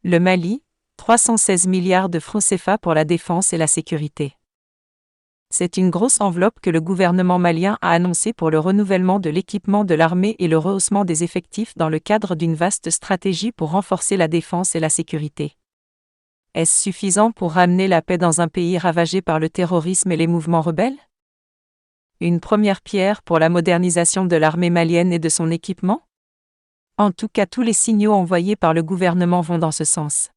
Le Mali, 316 milliards de francs CFA pour la défense et la sécurité. C'est une grosse enveloppe que le gouvernement malien a annoncée pour le renouvellement de l'équipement de l'armée et le rehaussement des effectifs dans le cadre d'une vaste stratégie pour renforcer la défense et la sécurité. Est-ce suffisant pour ramener la paix dans un pays ravagé par le terrorisme et les mouvements rebelles? Une première pierre pour la modernisation de l'armée malienne et de son équipement? En tout cas, tous les signaux envoyés par le gouvernement vont dans ce sens.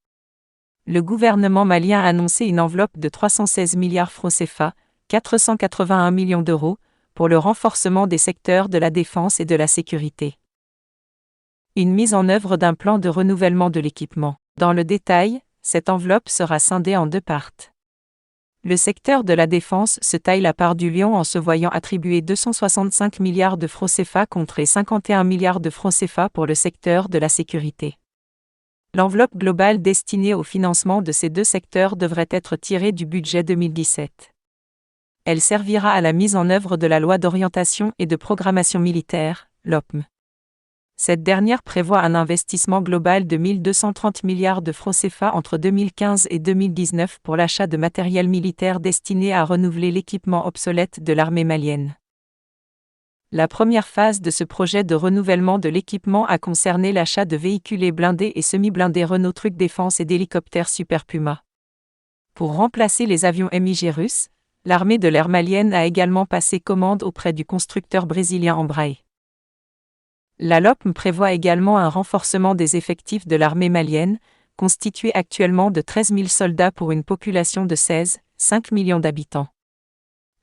Le gouvernement malien a annoncé une enveloppe de 316 milliards francs CFA, 481 millions d'euros, pour le renforcement des secteurs de la défense et de la sécurité. Une mise en œuvre d'un plan de renouvellement de l'équipement. Dans le détail, cette enveloppe sera scindée en deux parties. Le secteur de la défense se taille la part du lion en se voyant attribuer 265 milliards de francs CFA contre 51 milliards de francs CFA pour le secteur de la sécurité. L'enveloppe globale destinée au financement de ces deux secteurs devrait être tirée du budget 2017. Elle servira à la mise en œuvre de la loi d'orientation et de programmation militaire, LOPM. Cette dernière prévoit un investissement global de 1 230 milliards de francs CFA entre 2015 et 2019 pour l'achat de matériel militaire destiné à renouveler l'équipement obsolète de l'armée malienne. La première phase de ce projet de renouvellement de l'équipement a concerné l'achat de véhiculés blindés et semi-blindés Renault Truc Défense et d'hélicoptères Super Puma. Pour remplacer les avions MiG russes, l'armée de l'air malienne a également passé commande auprès du constructeur brésilien Embraer. La LOPM prévoit également un renforcement des effectifs de l'armée malienne, constituée actuellement de 13 000 soldats pour une population de 16,5 millions d'habitants.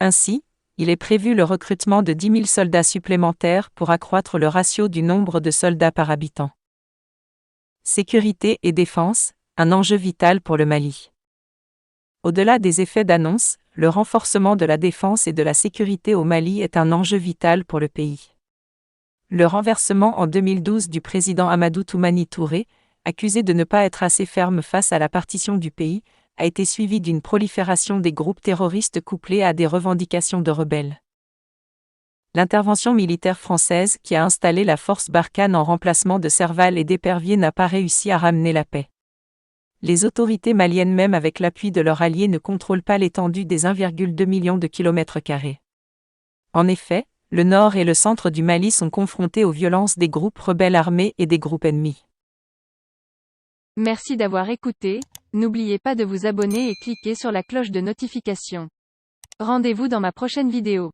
Ainsi, il est prévu le recrutement de 10 000 soldats supplémentaires pour accroître le ratio du nombre de soldats par habitant. Sécurité et défense, un enjeu vital pour le Mali. Au-delà des effets d'annonce, le renforcement de la défense et de la sécurité au Mali est un enjeu vital pour le pays. Le renversement en 2012 du président Amadou Toumani Touré, accusé de ne pas être assez ferme face à la partition du pays, a été suivi d'une prolifération des groupes terroristes couplés à des revendications de rebelles. L'intervention militaire française qui a installé la force Barkhane en remplacement de Serval et d'Épervier n'a pas réussi à ramener la paix. Les autorités maliennes, même avec l'appui de leurs alliés, ne contrôlent pas l'étendue des 1,2 million de kilomètres carrés. En effet, le nord et le centre du Mali sont confrontés aux violences des groupes rebelles armés et des groupes ennemis. Merci d'avoir écouté, n'oubliez pas de vous abonner et cliquer sur la cloche de notification. Rendez-vous dans ma prochaine vidéo.